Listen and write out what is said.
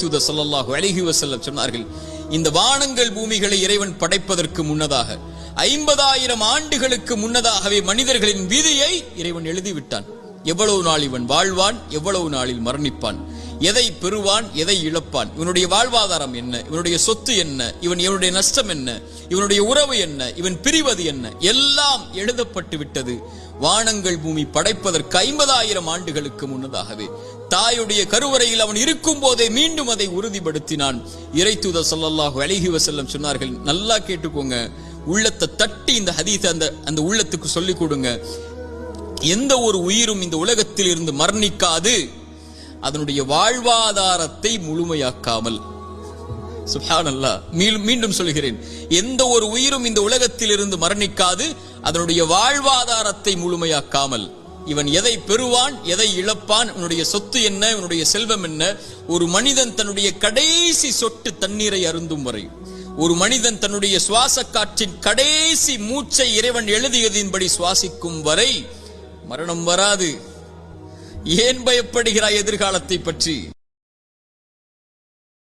தூதர் ஸல்லல்லாஹு அலைஹி வஸல்லம் சொன்னார்கள், இந்த வானங்கள் பூமிகளை இறைவன் படைப்பதற்கு முன்னதாக 50,000 ஆண்டுகளுக்கு முன்னதாகவே மனிதர்களின் விதியை இறைவன் எழுதிவிட்டான். எவ்வளவு நாள் இவன் வாழ்வான், எவ்வளவு நாளில் மரணிப்பான், எதை பெறுவான், எதை இழப்பான், இவனுடைய வாழ்வாதாரம் என்ன, இவனுடைய சொத்து என்ன, இவனுடைய நஷ்டம் என்ன, இவனுடைய உறவு என்ன, இவன் பிரிவது என்ன, எல்லாம் எழுதப்பட்டு விட்டது. வானங்கள் பூமி படைப்பதற்கு 50,000 ஆண்டுகளுக்கு முன்னதாகவே தாயுடைய கருவறையில் அவன் இருக்கும் போதே மீண்டும் அதை உறுதிப்படுத்தினான். இறை தூதர் ஸல்லல்லாஹு அலைஹி வஸல்லம் சொன்னார்கள், நல்லா கேட்டுக்கோங்க, உள்ளத்தை தட்டி இந்த ஹதீஸை அந்த உள்ளத்துக்கு சொல்லிக் கொடுங்க. எந்த ஒரு உயிரும் இந்த உலகத்தில் இருந்து மரணிக்காது அதனுடைய வாழ்வாதாரத்தை முழுமையாக்காமல். சுப்ஹானல்லாஹ், மீண்டும் சொல்கிறேன், எந்த ஒரு உயிரும் இந்த உலகத்தில் இருந்து மரணிக்காது அதனுடைய வாழ்வாதாரத்தை முழுமையாக்காமல். இவன் எதை பெறுவான், எதை இழப்பான், இவனுடைய சொத்து என்ன, இவனுடைய செல்வம் என்ன, ஒரு மனிதன் தன்னுடைய கடைசி சொட்டு தண்ணீரை அருந்தும் வரை, ஒரு மனிதன் தன்னுடைய சுவாச காற்றின் கடைசி மூச்சை இறைவன் எழுதியதின்படி சுவாசிக்கும் வரை மரணம் வராது. ஏன் பயப்படுகிறாய் எதிர்காலத்தை பற்றி?